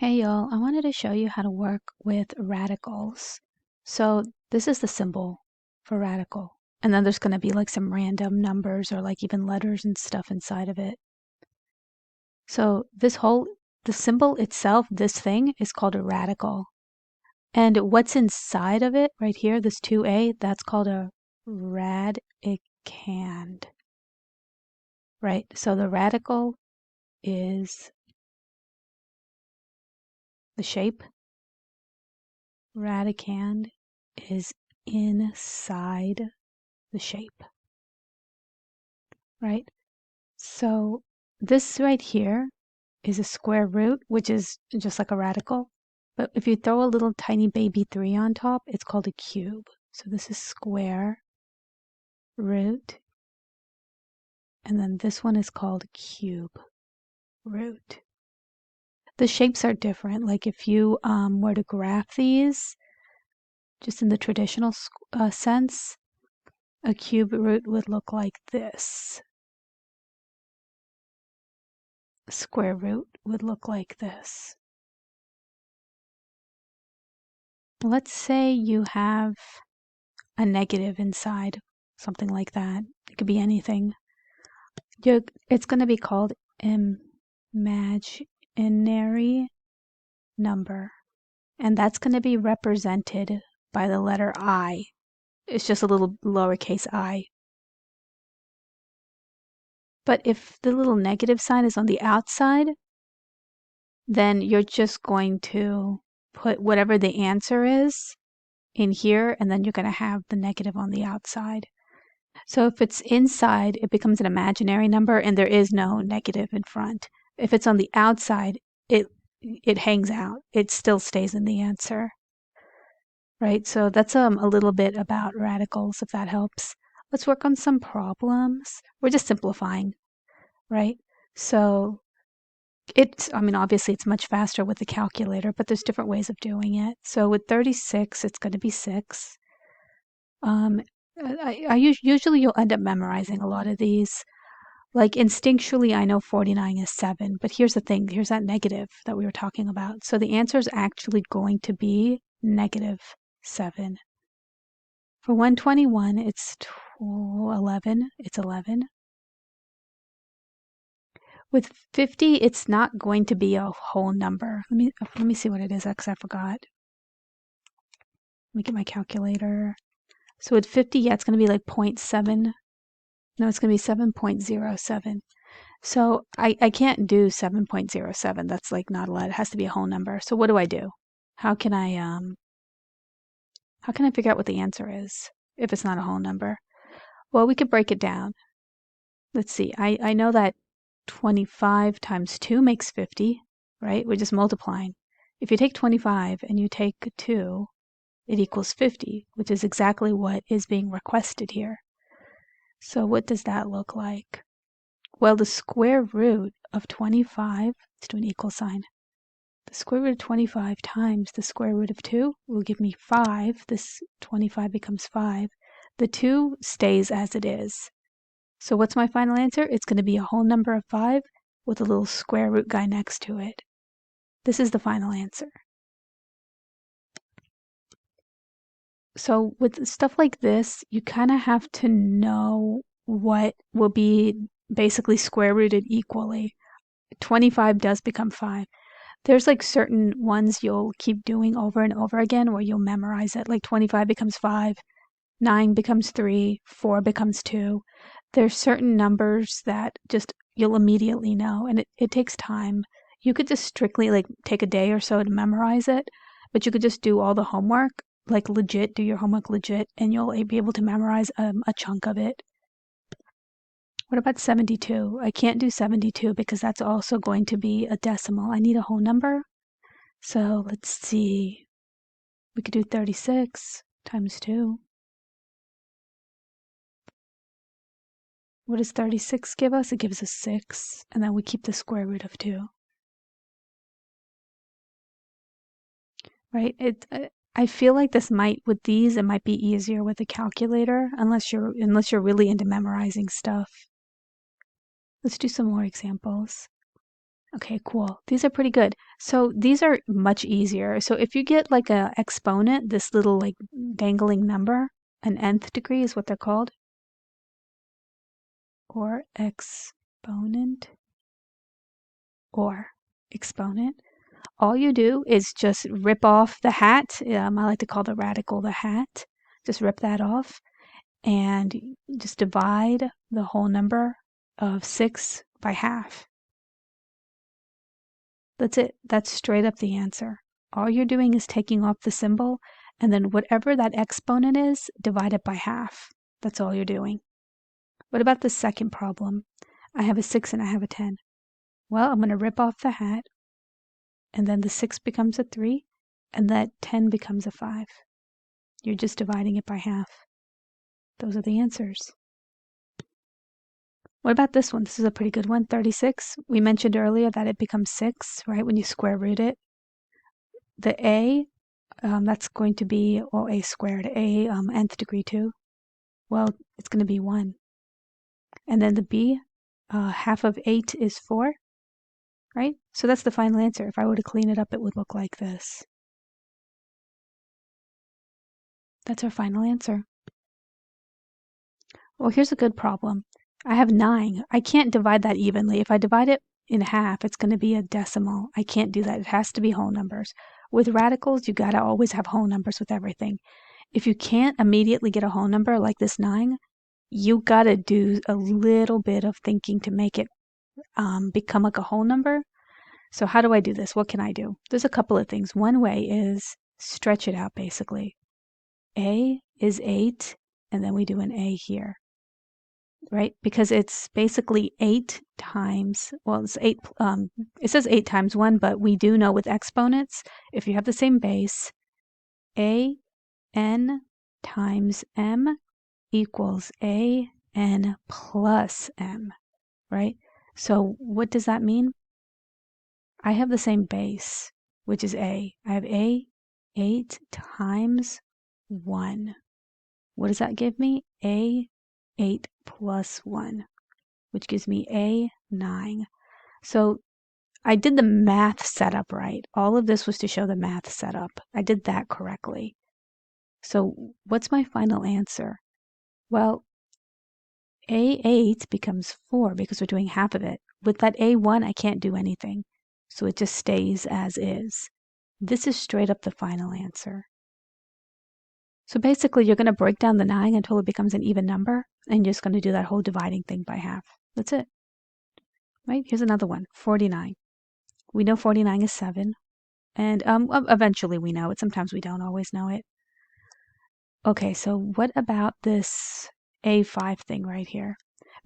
Hey y'all, I wanted to show you how to work with radicals. So this is the symbol for radical. And then there's going to be like some random numbers or like even letters and stuff inside of it. So the symbol itself, this thing is called a radical. And what's inside of it right here, this 2a, that's called a radicand. Right? So the radical is the shape. Radicand is inside the shape, right? So this right here is a square root, which is just like a radical. But if you throw a little tiny baby 3 on top, it's called a cube. So this is square root. And then this one is called cube root. The shapes are different. Like if you were to graph these, just in the traditional sense, a cube root would look like this. A square root would look like this. Let's say you have a negative inside, something like that. It could be anything. It's going to be called imaginary number. And that's going to be represented by the letter I. It's just a little lowercase I. But if the little negative sign is on the outside, then you're just going to put whatever the answer is in here, and then you're going to have the negative on the outside. So if it's inside, it becomes an imaginary number and there is no negative in front. If it's on the outside, it hangs out. It still stays in the answer. Right? So that's a little bit about radicals, if that helps. Let's work on some problems. We're just simplifying, right? So obviously it's much faster with the calculator, but there's different ways of doing it. So with 36, it's going to be 6. Usually you'll end up memorizing a lot of these. Like instinctually, I know 49 is 7, but here's the thing. Here's that negative that we were talking about. So the answer is actually going to be negative 7. For 121, it's 11. It's 11. With 50, it's not going to be a whole number. Let me see what it is, because I forgot. Let me get my calculator. So with 50, yeah, it's going to be like 0.7. No, it's going to be 7.07. So I can't do 7.07. That's like not a lot. It has to be a whole number. So what do I do? How can I figure out what the answer is if it's not a whole number? Well, we could break it down. Let's see. I know that 25 times 2 makes 50, right? We're just multiplying. If you take 25 and you take 2, it equals 50, which is exactly what is being requested here. So what does that look like? Well, the square root of 25, let's do an equal sign. The square root of 25 times the square root of 2 will give me 5. This 25 becomes 5. The 2 stays as it is. So what's my final answer? It's going to be a whole number of 5 with a little square root guy next to it. This is the final answer. So with stuff like this, you kind of have to know what will be basically square rooted equally. 25 does become 5. There's like certain ones you'll keep doing over and over again where you'll memorize it. Like 25 becomes 5, 9 becomes 3, 4 becomes 2. There's certain numbers that just you'll immediately know, and it takes time. You could just strictly like take a day or so to memorize it, but you could just do all the homework, like legit, do your homework legit, and you'll be able to memorize a chunk of it. What about 72? I can't do 72 because that's also going to be a decimal. I need a whole number. So let's see. We could do 36 times 2. What does 36 give us? It gives us 6, and then we keep the square root of 2. Right? I feel like this with these, it might be easier with a calculator unless you're really into memorizing stuff. Let's do some more examples. Okay, cool. These are pretty good. So these are much easier. So if you get like a exponent, this little like dangling number, an nth degree is what they're called, or exponent, or exponent. All you do is just rip off the hat. I like to call the radical the hat. Just rip that off and just divide the whole number of 6 by half. That's it. That's straight up the answer. All you're doing is taking off the symbol, and then whatever that exponent is, divide it by half. That's all you're doing. What about the second problem? I have a 6 and I have a 10. Well, I'm going to rip off the hat, and then the 6 becomes a 3, and that 10 becomes a 5. You're just dividing it by half. Those are the answers. What about this one? This is a pretty good one. 36. We mentioned earlier that it becomes 6, right, when you square root it. The a, that's going to be, well, a squared, a nth degree 2. Well, it's going to be 1. And then the b, half of 8 is 4, right? So that's the final answer. If I were to clean it up, it would look like this. That's our final answer. Well, here's a good problem. I have 9. I can't divide that evenly. If I divide it in half, it's going to be a decimal. I can't do that. It has to be whole numbers. With radicals, you got to always have whole numbers with everything. If you can't immediately get a whole number like this 9, you got to do a little bit of thinking to make it become like a whole number. So how do I do this? What can I do? There's a couple of things. One way is stretch it out, basically. A is 8, and then we do an A here, right? Because it's basically 8 times, well, it's 8, it says 8 times 1, but we do know with exponents, if you have the same base, A n times m equals a n plus m, right? So what does that mean? I have the same base, which is a. I have a 8 times 1. What does that give me? A 8 plus 1, which gives me a 9. So I did the math setup right. All of this was to show the math setup. I did that correctly. So what's my final answer? Well, A8 becomes 4 because we're doing half of it. With that A1, I can't do anything. So it just stays as is. This is straight up the final answer. So basically, you're going to break down the 9 until it becomes an even number, and you're just going to do that whole dividing thing by half. That's it. Right? Here's another one, 49. We know 49 is 7, and eventually we know it. Sometimes we don't always know it. Okay, so what about this A5 thing right here?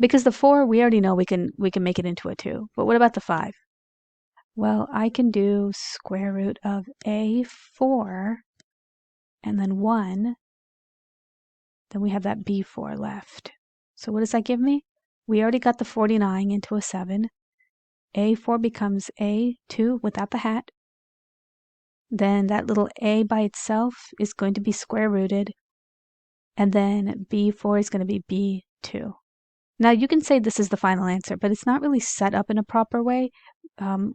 Because the 4, we already know we can make it into a 2. But what about the 5? Well, I can do square root of A4 and then 1. Then we have that B4 left. So what does that give me? We already got the 49 into a 7. A4 becomes A2 without the hat. Then that little A by itself is going to be square rooted. And then B4 is going to be B2. Now you can say this is the final answer, but it's not really set up in a proper way.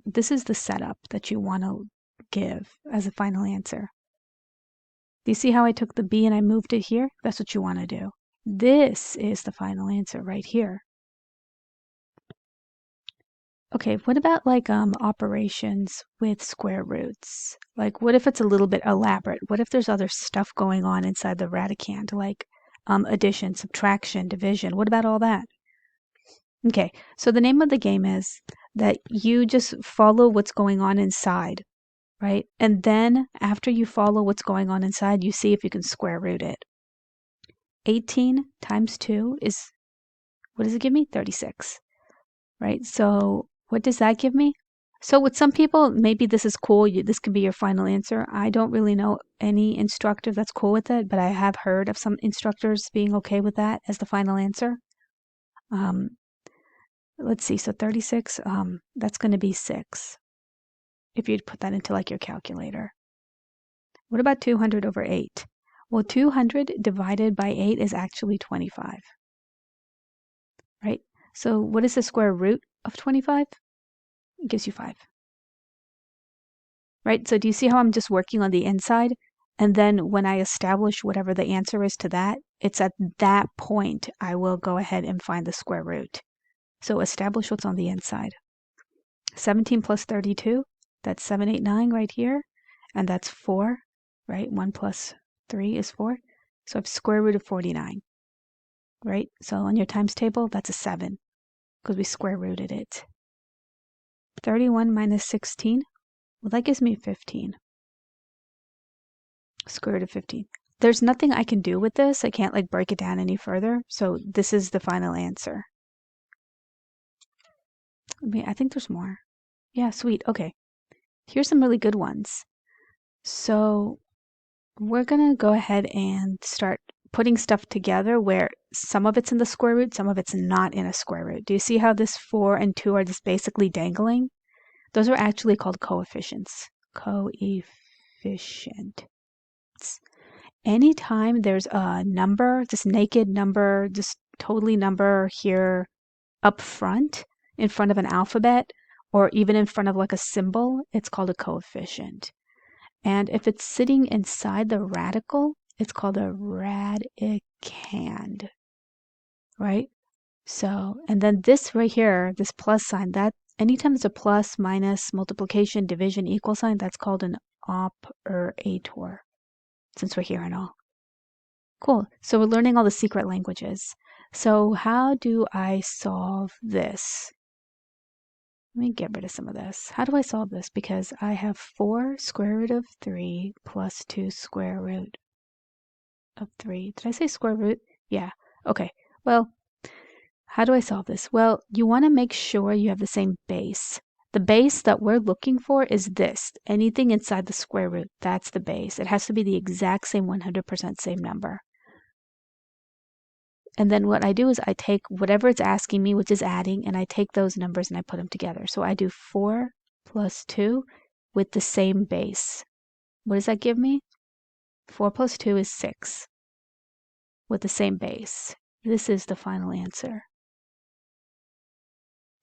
This is the setup that you want to give as a final answer. Do you see how I took the B and I moved it here? That's what you want to do. This is the final answer right here. Okay, what about like operations with square roots? Like what if it's a little bit elaborate? What if there's other stuff going on inside the radicand, like addition, subtraction, division? What about all that? Okay, so the name of the game is that you just follow what's going on inside, right? And then after you follow what's going on inside, you see if you can square root it. 18 times 2 is, what does it give me? 36, right? So what does that give me? So with some people, maybe this is cool. This can be your final answer. I don't really know any instructor that's cool with it, but I have heard of some instructors being okay with that as the final answer. Let's see, so 36, that's going to be 6, if you'd put that into like your calculator. What about 200 over 8? Well, 200 divided by 8 is actually 25, right? So what is the square root of 25? It gives you 5. Right? So do you see how I'm just working on the inside? And then when I establish whatever the answer is to that, it's at that point I will go ahead and find the square root. So establish what's on the inside. 17 plus 32, that's 789 right here. And that's 4, right? 1 plus 3 is 4. So I have square root of 49, right? So on your times table, that's a 7 because we square rooted it. 31 minus 16, well, that gives me 15. Square root of 15. There's nothing I can do with this. I can't like break it down any further. So this is the final answer. I think there's more. Yeah, sweet. Okay. Here's some really good ones. So we're going to go ahead and start putting stuff together where some of it's in the square root, some of it's not in a square root. Do you see how this 4 and 2 are just basically dangling? Those are actually called coefficients. Coefficient. Anytime there's a number, just naked number, just totally number here up front, in front of an alphabet, or even in front of like a symbol, it's called a coefficient. And if it's sitting inside the radical, it's called a radicand, right? So, and then this right here, this plus sign, that anytime there's a plus, minus, multiplication, division, equal sign, that's called an operator, since we're here and all. Cool. So we're learning all the secret languages. So how do I solve this? Let me get rid of some of this. How do I solve this? Because I have 4 square root of 3 plus 2 square root of 3. Did I say square root? Yeah. Okay. Well, how do I solve this? Well, you want to make sure you have the same base. The base that we're looking for is this. Anything inside the square root, that's the base. It has to be the exact same 100% same number. And then what I do is I take whatever it's asking me, which is adding, and I take those numbers and I put them together. So I do 4 plus 2 with the same base. What does that give me? 4 plus 2 is 6 with the same base. This is the final answer.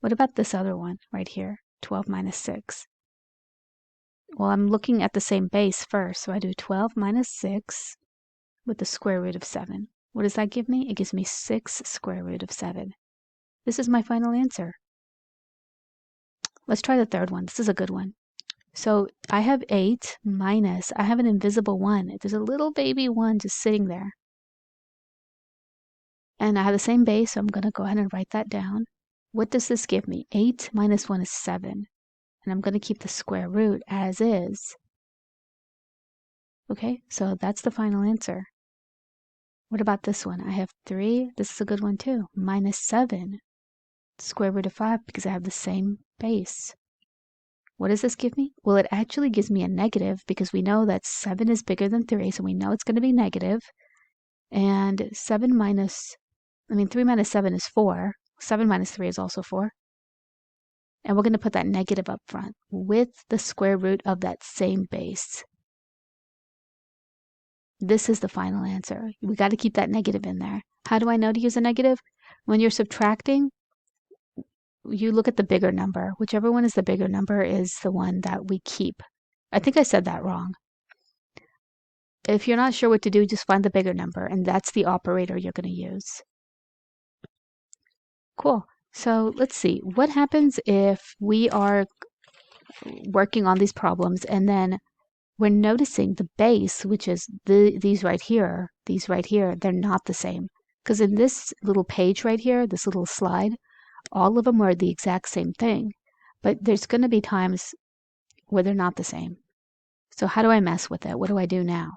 What about this other one right here? 12 minus 6. Well, I'm looking at the same base first. So I do 12 minus 6 with the square root of 7. What does that give me? It gives me 6 square root of 7. This is my final answer. Let's try the third one. This is a good one. So I have 8 minus, I have an invisible 1. There's a little baby 1 just sitting there. And I have the same base, so I'm going to go ahead and write that down. What does this give me? 8 minus 1 is 7. And I'm going to keep the square root as is. Okay, so that's the final answer. What about this one? I have 3, this is a good one too, minus 7, square root of 5, because I have the same base. What does this give me? Well, it actually gives me a negative because we know that 7 is bigger than 3, so we know it's going to be negative. And 3 minus 7 is 4. 7 minus 3 is also 4. And we're going to put that negative up front with the square root of that same base. This is the final answer. We got to keep that negative in there. How do I know to use a negative? When you're subtracting, you look at the bigger number. Whichever one is the bigger number is the one that we keep. I think I said that wrong. If you're not sure what to do, just find the bigger number, and that's the operator you're going to use. Cool. So let's see. What happens if we are working on these problems and then we're noticing the base, which is these right here, they're not the same. Because in this little page right here, this little slide, all of them are the exact same thing. But there's going to be times where they're not the same. So how do I mess with it? What do I do now?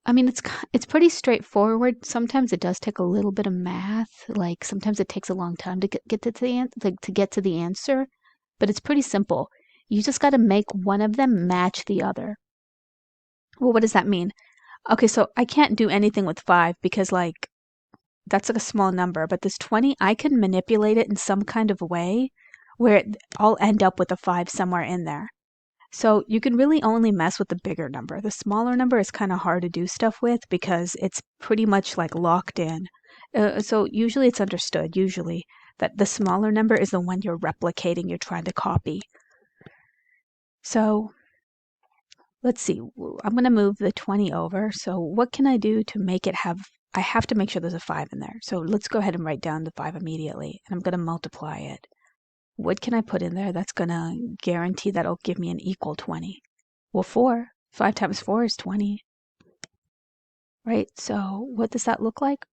I mean, it's pretty straightforward. Sometimes it does take a little bit of math. Like sometimes it takes a long time to get to the answer, but it's pretty simple. You just got to make one of them match the other. Well, what does that mean? Okay, so I can't do anything with 5 because like that's like a small number, but this 20, I can manipulate it in some kind of way where I'll end up with a 5 somewhere in there. So you can really only mess with the bigger number. The smaller number is kind of hard to do stuff with because it's pretty much like locked in. So usually it's understood, usually. That the smaller number is the one you're replicating, you're trying to copy. So let's see, I'm going to move the 20 over. So what can I do to make it have, I have to make sure there's a 5 in there. So let's go ahead and write down the 5 immediately. And I'm going to multiply it. What can I put in there that's going to guarantee that it'll give me an equal 20? Well, 4. 5 times 4 is 20. Right? So what does that look like?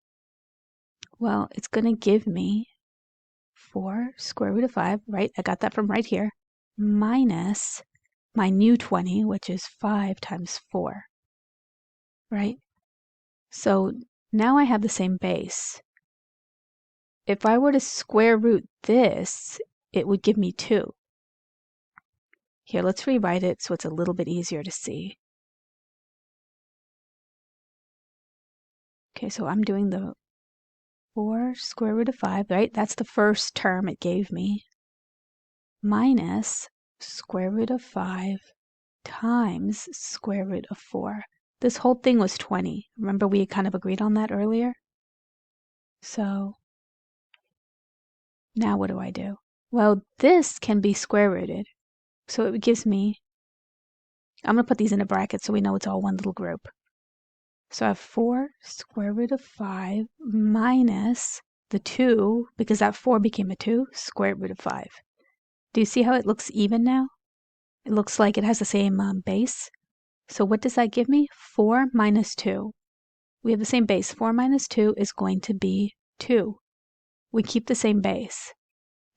Well, it's going to give me 4 square root of 5, right? I got that from right here, minus my new 20, which is 5 times 4, right? So now I have the same base. If I were to square root this, it would give me 2. Here, let's rewrite it so it's a little bit easier to see. Okay, so I'm doing the 4 square root of 5, right? That's the first term it gave me, minus square root of 5 times square root of 4. This whole thing was 20. Remember we kind of agreed on that earlier? So now what do I do? Well, this can be square rooted. So it gives me, I'm going to put these in a bracket so we know it's all one little group. So I have 4 square root of 5 minus the 2, because that 4 became a 2, square root of 5. Do you see how it looks even now? It looks like it has the same base. So what does that give me? 4 minus 2. We have the same base. 4 minus 2 is going to be 2. We keep the same base.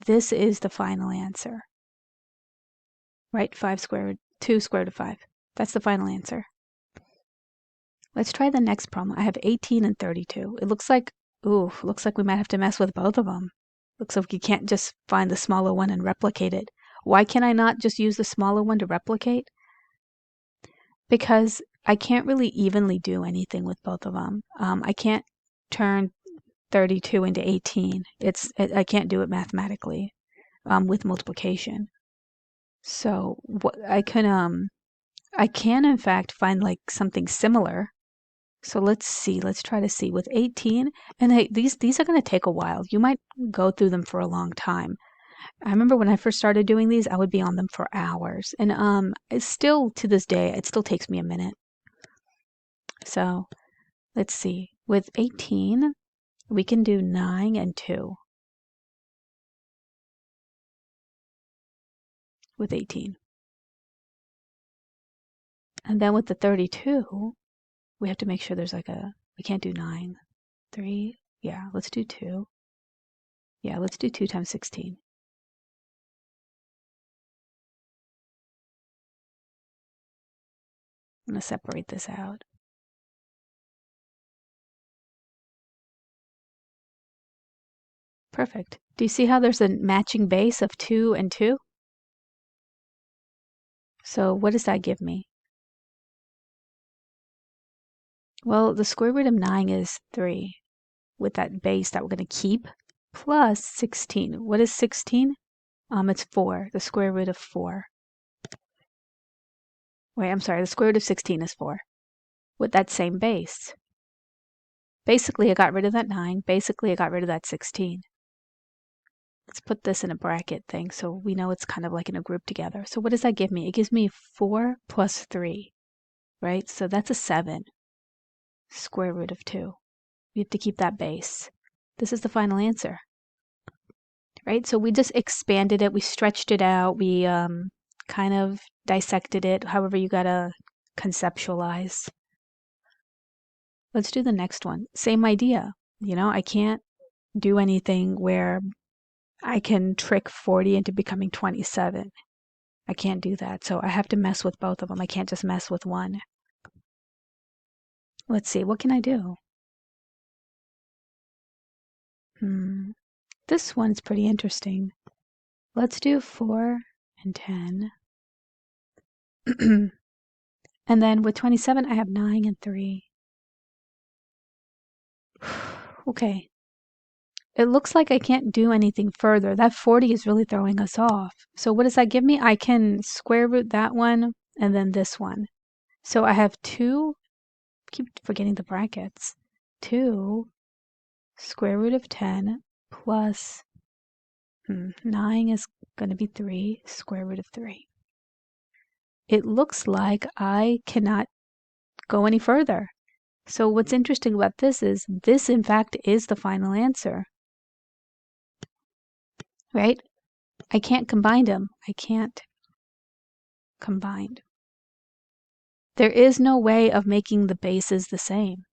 This is the final answer. Right? 5 squared, 2 square root of 5. That's the final answer. Let's try the next problem. I have 18 and 32. It looks like, looks like we might have to mess with both of them. Looks like you can't just find the smaller one and replicate it. Why can I not just use the smaller one to replicate? Because I can't really evenly do anything with both of them. I can't turn 32 into 18. I can't do it mathematically with multiplication. So what I can in fact find like something similar. So let's see. Let's try to see with 18. And hey, these are going to take a while. You might go through them for a long time. I remember when I first started doing these, I would be on them for hours. And it's still to this day, it still takes me a minute. So let's see. With 18, we can do 9 and 2. With 18. And then with the 32, we have to make sure there's like we can't do 9. 3, yeah, let's do 2. Yeah, let's do 2 times 16. I'm going to separate this out. Perfect. Do you see how there's a matching base of 2 and 2? So what does that give me? Well, the square root of 9 is 3 with that base that we're going to keep, plus 16. What is 16? It's 4, the square root of 4. Wait, I'm sorry, the square root of 16 is 4 with that same base. Basically, I got rid of that 9. Basically, I got rid of that 16. Let's put this in a bracket thing so we know it's kind of like in a group together. So what does that give me? It gives me 4 plus 3, right? So that's a 7. Square root of 2. We have to keep that base. This is the final answer, right? So we just expanded it. We stretched it out. We kind of dissected it, however you got to conceptualize. Let's do the next one. Same idea. You know, I can't do anything where I can trick 40 into becoming 27. I can't do that. So I have to mess with both of them. I can't just mess with one. Let's see, what can I do? This one's pretty interesting. Let's do 4 and 10. And then with 27, I have 9 and 3. Okay. It looks like I can't do anything further. That 40 is really throwing us off. So what does that give me? I can square root that one and then this one. So I have 2, keep forgetting the brackets, 2 square root of 10 plus 9 is going to be 3, square root of 3. It looks like I cannot go any further. So what's interesting about this is this, in fact, is the final answer. Right? I can't combine them. I can't combine. There is no way of making the bases the same.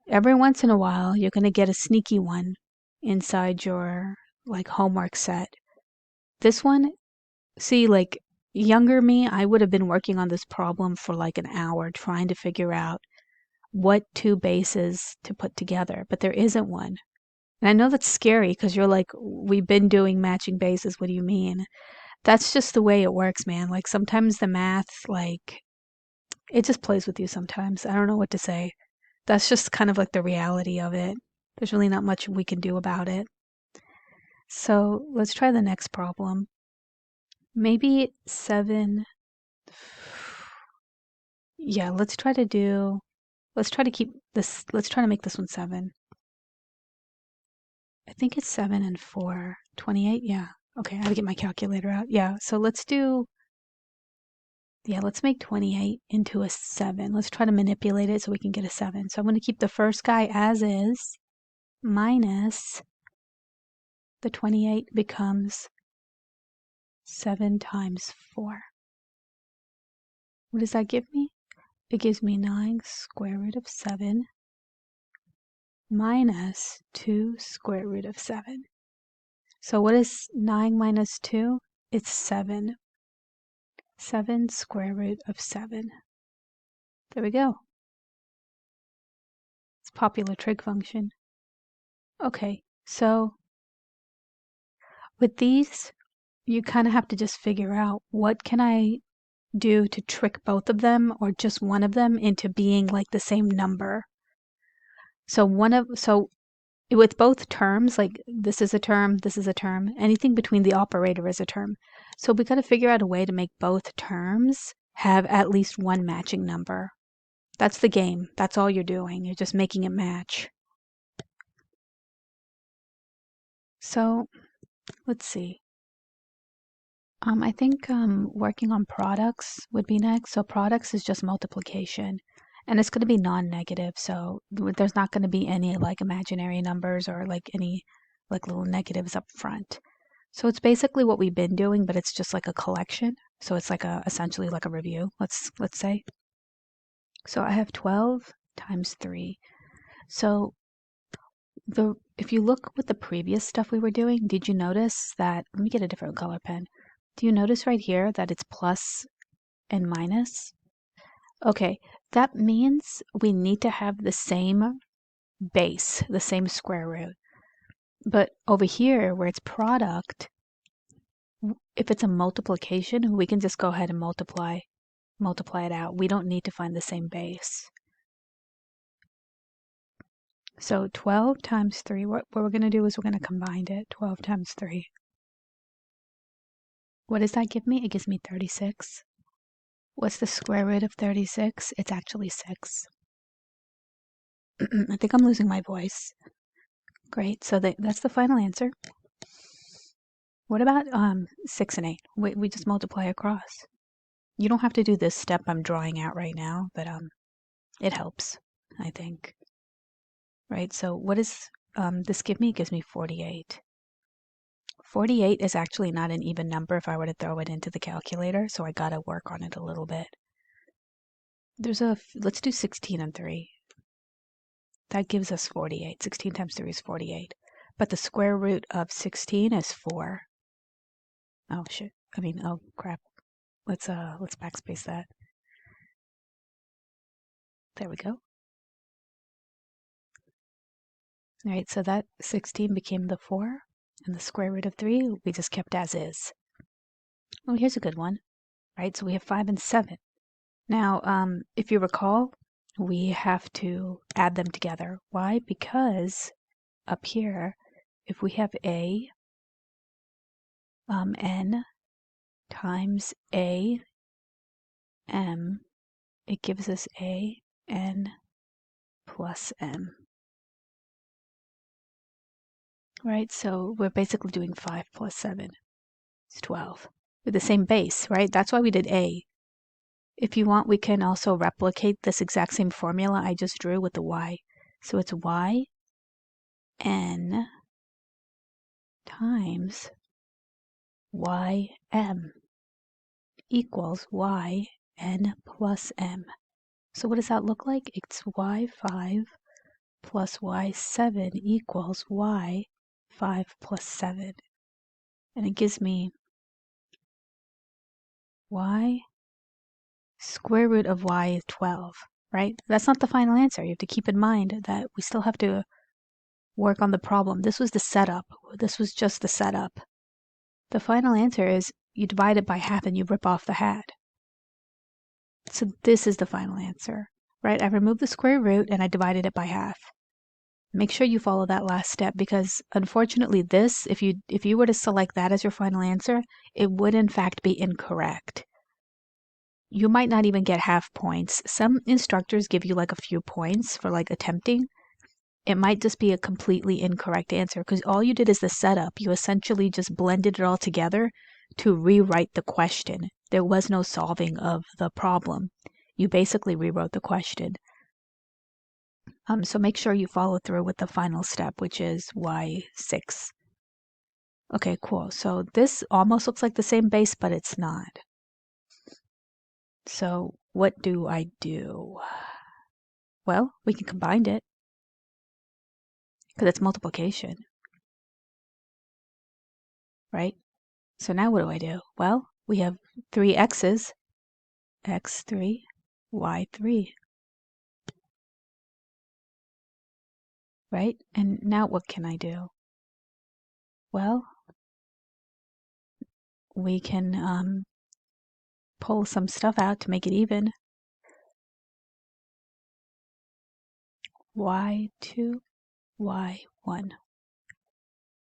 Every once in a while, you're going to get a sneaky one inside your homework set. This one, see, younger me, I would have been working on this problem for an hour trying to figure out what two bases to put together, but there isn't one. And I know that's scary because you're like, we've been doing matching bases. What do you mean? That's just the way it works, man. Sometimes the math, it just plays with you sometimes. I don't know what to say. That's just kind of the reality of it. There's really not much we can do about it. So let's try the next problem. Maybe 7. Yeah, let's try to keep this, let's try to make this one 7. I think it's 7 and 4. 28, yeah. Okay, I gotta get my calculator out. Yeah, so let's make 28 into a 7. Let's try to manipulate it so we can get a 7. So I'm going to keep the first guy as is, minus the 28 becomes 7 times 4. What does that give me? It gives me 9 square root of 7 minus 2 square root of 7. So what is 9 minus 2? It's 7. 7 square root of 7. There we go. It's popular trig function. Okay, so with these, you kind of have to just figure out what can I do to trick both of them or just one of them into being the same number. So with both terms, this is a term, this is a term, anything between the operator is a term. So we got to figure out a way to make both terms have at least one matching number. That's the game. That's all you're doing. You're just making it match. So let's see. I think working on products would be next. So products is just multiplication. And it's going to be non-negative. So there's not going to be any imaginary numbers or any little negatives up front. So it's basically what we've been doing, but it's just a collection. So it's essentially a review, let's say. So I have 12 times 3. So if you look with the previous stuff we were doing, did you notice that, let me get a different color pen. Do you notice right here that it's plus and minus? Okay, that means we need to have the same base, the same square root. But over here, where it's product, if it's a multiplication, we can just go ahead and multiply it out. We don't need to find the same base. So 12 times 3, what we're going to do is we're going to combine it. 12 times 3. What does that give me? It gives me 36. What's the square root of 36? It's actually 6. I think I'm losing my voice. Great, so that's the final answer. What about 6 and 8? We just multiply across. You don't have to do this step I'm drawing out right now, but it helps, I think. Right, so what does this give me? It gives me 48. 48 is actually not an even number if I were to throw it into the calculator, so I gotta work on it a little bit. Let's do 16 and 3. That gives us 48. 16 times 3 is 48. But the square root of 16 is 4. Oh shit. Oh crap. Let's backspace that. There we go. Alright, so that 16 became the 4, and the square root of 3 we just kept as is. Oh, here's a good one. Right, so we have 5 and 7. Now, if you recall, we have to add them together. Why? Because up here, if we have a n times a m, it gives us a n plus m. right? So we're basically doing 5 plus 7 is 12 with the same base, right? That's why we did A. If you want, we can also replicate this exact same formula I just drew with the y. So it's y n times ym equals y n plus m. So what does that look like? It's y5 plus y7 equals y5 plus 7. And it gives me y square root of y is 12, right? That's not the final answer. You have to keep in mind that we still have to work on the problem. This was the setup. This was just the setup. The final answer is you divide it by half and you rip off the hat. So this is the final answer, right? I removed the square root and I divided it by half. Make sure you follow that last step because unfortunately this, if you were to select that as your final answer, it would in fact be incorrect. You might not even get half points. Some instructors give you like a few points for like attempting. It might just be a completely incorrect answer because all you did is the setup. You essentially just blended it all together to rewrite the question. There was no solving of the problem. You basically rewrote the question. So make sure you follow through with the final step, which is y6. Okay, cool. So this almost looks like the same base, but it's not. So what do I do? Well, we can combine it because it's multiplication, right? So now what do I do? Well, we have 3 x's, x3, y3, right? And now what can I do? Well, we can pull some stuff out to make it even. y2, y1,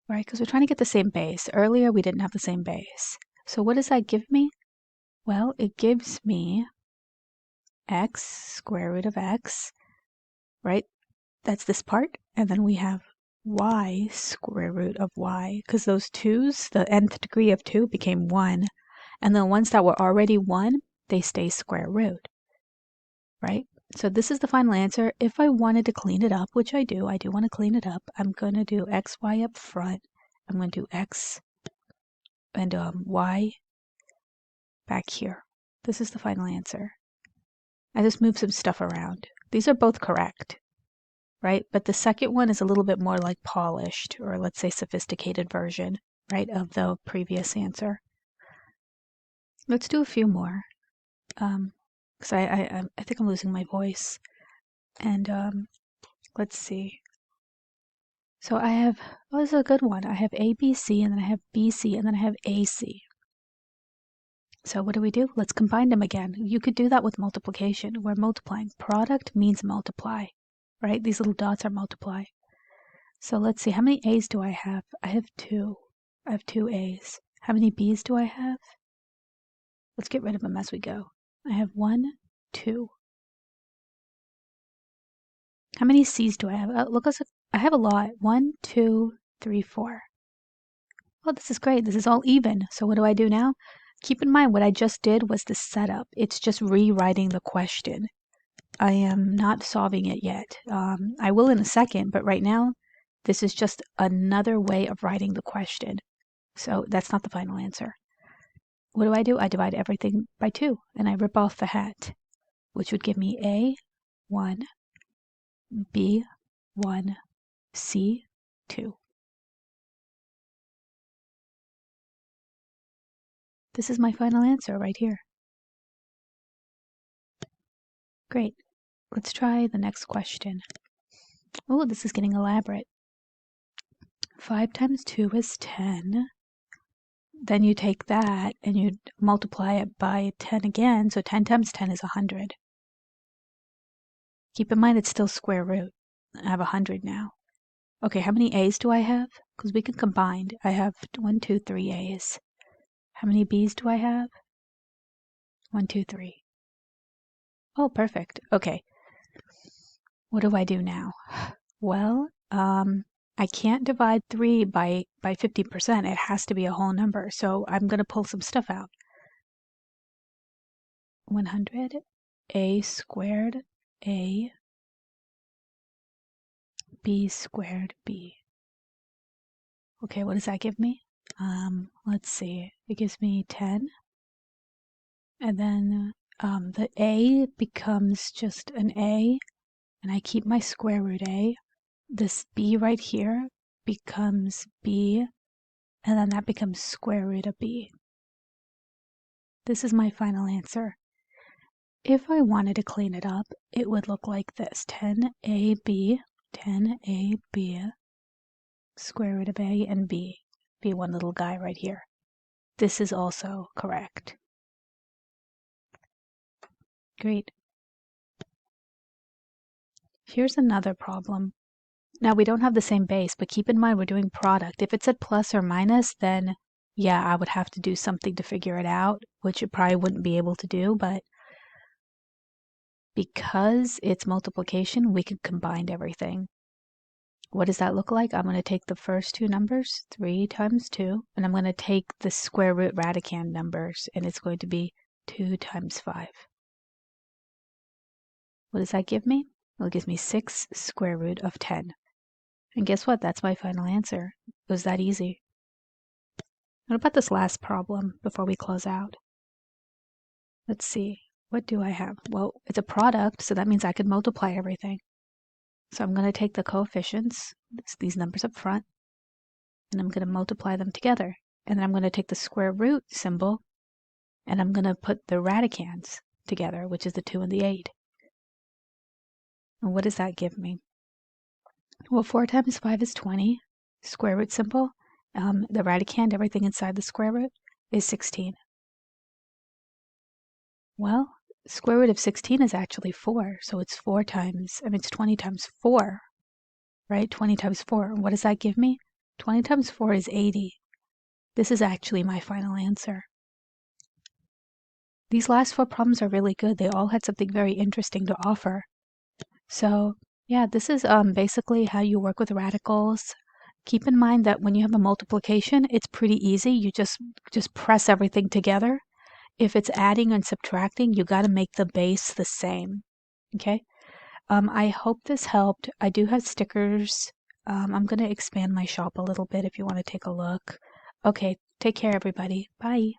right? Because we're trying to get the same base. Earlier, we didn't have the same base. So what does that give me? Well, it gives me x square root of x, right? That's this part. And then we have y square root of y, because those 2's, the nth degree of 2 became 1. And the ones that were already 1, they stay square root, right? So this is the final answer. If I wanted to clean it up, which I do want to clean it up, I'm going to do xy up front. I'm going to do x and y back here. This is the final answer. I just moved some stuff around. These are both correct, right? But the second one is a little bit more like polished, or let's say sophisticated version, right, of the previous answer. Let's do a few more, because I think I'm losing my voice. And let's see. So I have, oh, this is a good one. I have ABC, and then I have BC, and then I have AC. So what do? Let's combine them again. You could do that with multiplication. We're multiplying. Product means multiply, right? These little dots are multiply. So let's see, how many A's do I have? I have 2. I have 2 A's. How many B's do I have? Let's get rid of them as we go. I have 1, 2. How many C's do I have? I have a lot. 1, 2, 3, 4. Oh, this is great. This is all even. So what do I do now? Keep in mind what I just did was the setup. It's just rewriting the question. I am not solving it yet. I will in a second, but right now, this is just another way of writing the question. So that's not the final answer. What do? I divide everything by 2, and I rip off the hat, which would give me A1, B1, C2. This is my final answer right here. Great. Let's try the next question. Oh, this is getting elaborate. 5 times 2 is 10. Then you take that and you multiply it by 10 again. So 10 times 10 is 100. Keep in mind it's still square root. I have 100 now. Okay, how many A's do I have? Because we can combine. I have 1, 2, 3 A's. How many B's do I have? 1, 2, 3. Oh, perfect. Okay. What do I do now? Well, I I can't divide 3 by 50%. It has to be a whole number. So I'm going to pull some stuff out. 100 a squared a b squared b. Okay, what does that give me? Let's see. It gives me 10. And then the a becomes just an a, and I keep my square root a. This b right here becomes b, and then that becomes square root of b. This is my final answer. If I wanted to clean it up, it would look like this. 10ab, 10ab, square root of a and b. Be one little guy right here. This is also correct. Great. Here's another problem. Now we don't have the same base, but keep in mind we're doing product. If it said plus or minus, then yeah, I would have to do something to figure it out, which it probably wouldn't be able to do, but because it's multiplication, we can combine everything. What does that look like? I'm going to take the first two numbers, 3 times 2, and I'm going to take the square root radicand numbers, and it's going to be 2 times 5. What does that give me? Well, it gives me 6 square root of 10. And guess what? That's my final answer. It was that easy. What about this last problem before we close out? Let's see. What do I have? Well, it's a product, so that means I could multiply everything. So I'm going to take the coefficients, these numbers up front, and I'm going to multiply them together. And then I'm going to take the square root symbol, and I'm going to put the radicands together, which is the 2 and the 8. And what does that give me? Well, 4 times 5 is 20. Square root symbol, the radicand, everything inside the square root, is 16. Well, square root of 16 is actually 4, so it's 20 times 4, right? 20 times 4. What does that give me? 20 times 4 is 80. This is actually my final answer. These last 4 problems are really good. They all had something very interesting to offer. So, yeah, this is basically how you work with radicals. Keep in mind that when you have a multiplication, it's pretty easy. You just press everything together. If it's adding and subtracting, you got to make the base the same. Okay? I hope this helped. I do have stickers. I'm going to expand my shop a little bit if you want to take a look. Okay, take care, everybody. Bye.